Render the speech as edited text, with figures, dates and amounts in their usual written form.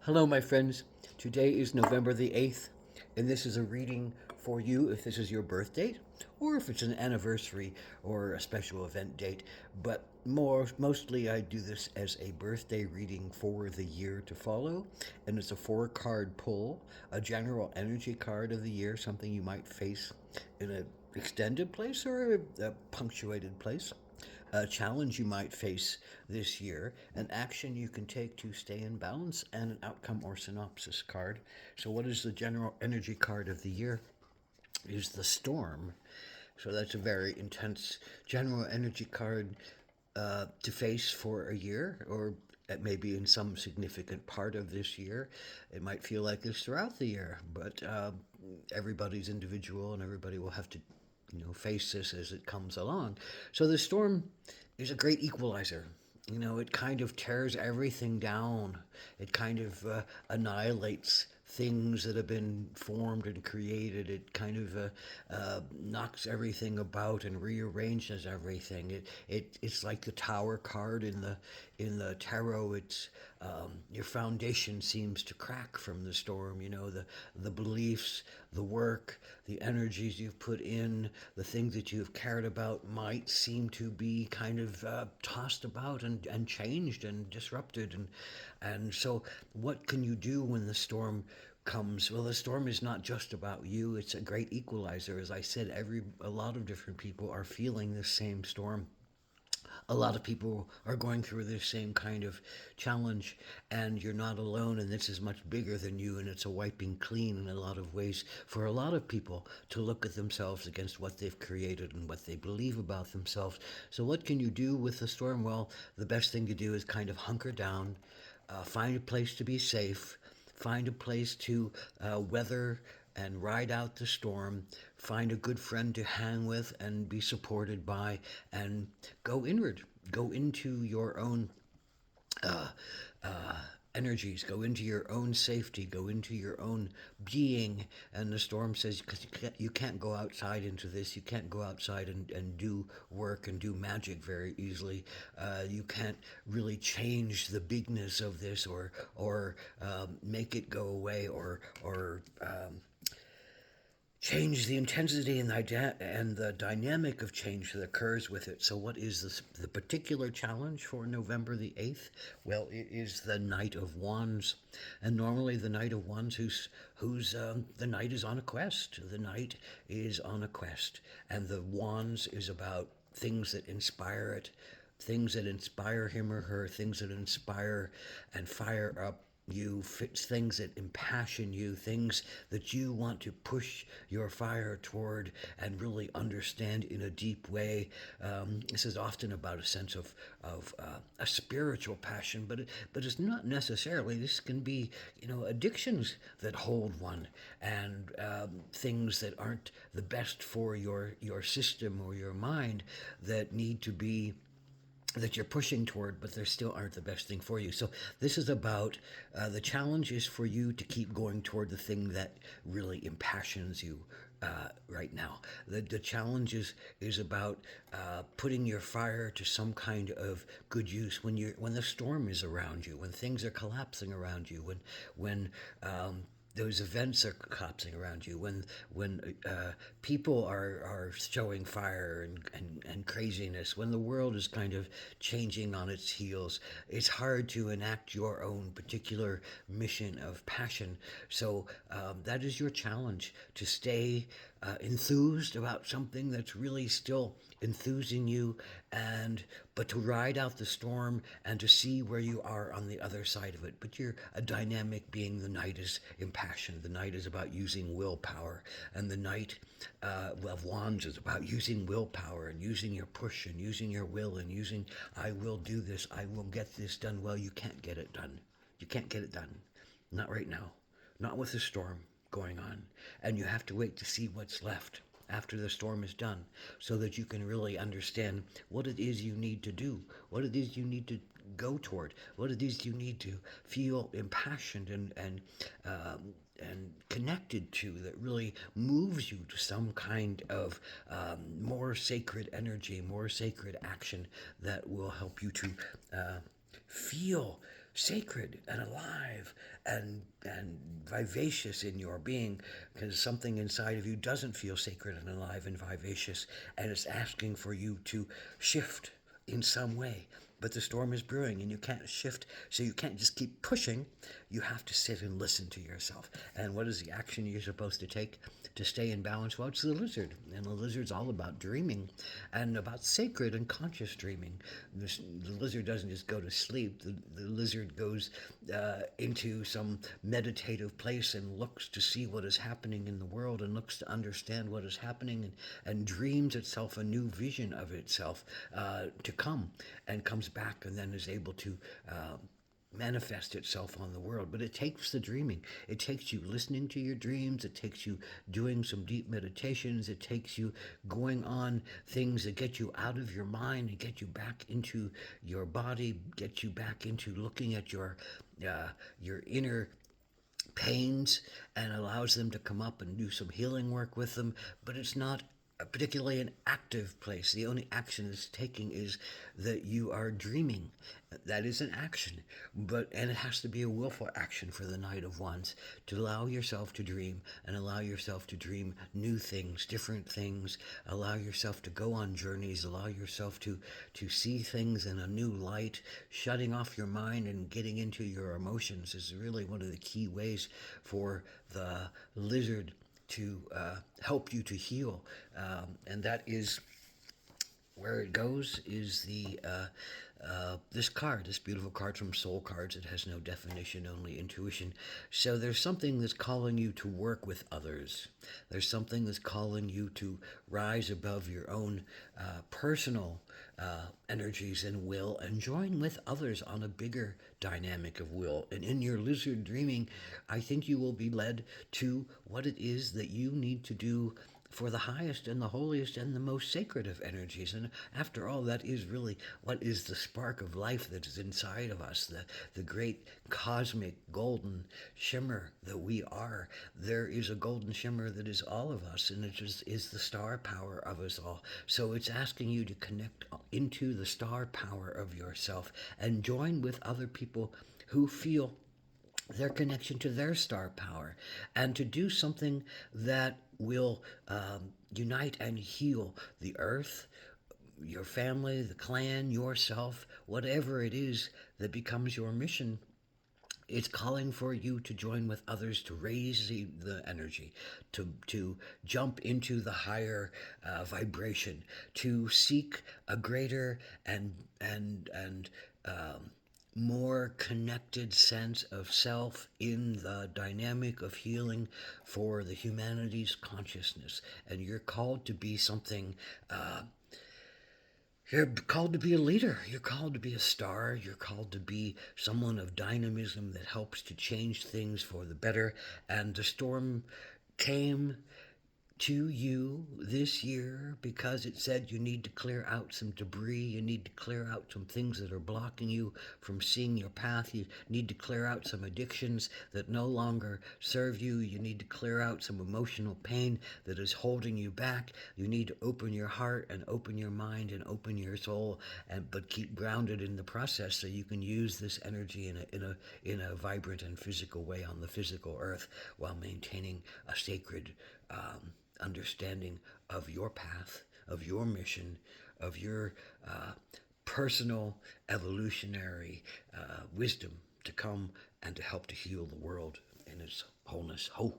Hello, my friends. Today is November the 8th, and this is a reading for you if this is your birth date or if it's an anniversary or a special event date. But mostly, I do this as a birthday reading for the year to follow, and it's a four-card pull, a general energy card of the year, something you might face in an extended place or a punctuated place, a challenge you might face this year, an action you can take to stay in balance, and an outcome or synopsis card. So, what is the general energy card of the year? Is the storm. So, that's a very intense general energy card to face for a year, or maybe in some significant part of this year. It might feel like this throughout the year, but everybody's individual and everybody will have to face this as it comes along. So the storm is a great equalizer. It kind of tears everything down. It kind of annihilates things that have been formed and created. It kind of knocks everything about and rearranges everything. It's like the Tower card in the tarot. It's your foundation seems to crack from the storm. The beliefs, the work, the energies you've put in, the things that you've cared about might seem to be kind of tossed about and changed and disrupted. And so, what can you do when the storm comes? Well, the storm is not just about you. It's a great equalizer. As I said, a lot of different people are feeling this same storm. A lot of people are going through this same kind of challenge, and you're not alone, and this is much bigger than you, and it's a wiping clean in a lot of ways for a lot of people to look at themselves against what they've created and what they believe about themselves. So what can you do with the storm? Well, the best thing to do is kind of hunker down, find a place to be safe, find a place to weather and ride out the storm, find a good friend to hang with and be supported by, and go inward, go into your own uh, uh, energies, go into your own safety, go into your own being. And the storm says, because you can't go outside into this, you can't go outside and do work and do magic very easily. You can't really change the bigness of this or make it go away or change the intensity and the dynamic of change that occurs with it. So, what is the particular challenge for November the 8th? Well, it is the Knight of Wands. And normally, the Knight of Wands, the knight is on a quest. The knight is on a quest. And the Wands is about things that inspire it, things that inspire him or her, things that inspire and fire up you, things that impassion you, things that you want to push your fire toward and really understand in a deep way. This is often about a sense of a spiritual passion, but it's not necessarily. This can be addictions that hold one, and things that aren't the best for your system or your mind that need to be that you're pushing toward, but they still aren't the best thing for you. So this is about the challenge is for you to keep going toward the thing that really impassions you right now. The challenge is about putting your fire to some kind of good use when the storm is around you, when things are collapsing around you, when those events are collapsing around you, when people are showing fire and craziness, when the world is kind of changing on its heels, it's hard to enact your own particular mission of passion. So that is your challenge, to stay enthused about something that's really still enthusing you, and but to ride out the storm and to see where you are on the other side of it. But you're a dynamic being. The knight is impassioned. The knight is about using willpower, and the knight of wands is about using willpower and using your push and using your will and using, I will do this, I will get this done. Well, you can't get it done. You can't get it done. Not right now. Not with the storm going on. And you have to wait to see what's left after the storm is done so that you can really understand what it is you need to do, what it is you need to go toward, what it is you need to feel impassioned and connected to, that really moves you to some kind of more sacred energy, more sacred action that will help you to feel sacred and alive and vivacious in your being, because something inside of you doesn't feel sacred and alive and vivacious, and it's asking for you to shift in some way. But the storm is brewing and you can't shift, so you can't just keep pushing. You have to sit and listen to yourself. And what is the action you're supposed to take to stay in balance? Well, it's the lizard. And the lizard's all about dreaming and about sacred and conscious dreaming. The lizard doesn't just go to sleep, the lizard goes into some meditative place and looks to see what is happening in the world and looks to understand what is happening, and dreams itself a new vision of itself to come, and comes back and then is able to manifest itself on the world. But it takes the dreaming. It takes you listening to your dreams. It takes you doing some deep meditations. It takes you going on things that get you out of your mind and get you back into your body, get you back into looking at your inner pains, and allows them to come up and do some healing work with them. But it's not particularly an active place. The only action it's taking is that you are dreaming. That is an action, and it has to be a willful action for the Knight of Wands, to allow yourself to dream and allow yourself to dream new things, different things. Allow yourself to go on journeys. Allow yourself to see things in a new light. Shutting off your mind and getting into your emotions is really one of the key ways for the lizard to help you to heal. And that is where it goes, is this card, this beautiful card from Soul Cards. It has no definition, only intuition. So there's something that's calling you to work with others. There's something that's calling you to rise above your own personal energies and will, and join with others on a bigger dynamic of will. And in your lizard dreaming, I think you will be led to what it is that you need to do for the highest and the holiest and the most sacred of energies. And after all, that is really what is the spark of life that is inside of us, the great cosmic golden shimmer that we are. There is a golden shimmer that is all of us, and it just is the star power of us all. So it's asking you to connect into the star power of yourself and join with other people who feel their connection to their star power, and to do something that will unite and heal the earth, your family, the clan, yourself, whatever it is that becomes your mission. It's calling for you to join with others to raise the energy, to jump into the higher vibration, to seek a greater and more connected sense of self in the dynamic of healing for the humanity's consciousness. And you're called to be something. You're called to be a leader. You're called to be a star. You're called to be someone of dynamism that helps to change things for the better. And the storm came to you this year because it said you need to clear out some debris. You need to clear out some things that are blocking you from seeing your path. You need to clear out some addictions that no longer serve you. You need to clear out some emotional pain that is holding you back. You need to open your heart and open your mind and open your soul, but keep grounded in the process, so you can use this energy in a vibrant and physical way on the physical earth, while maintaining a sacred understanding of your path, of your mission, of your personal evolutionary wisdom to come and to help to heal the world in its wholeness. Ho!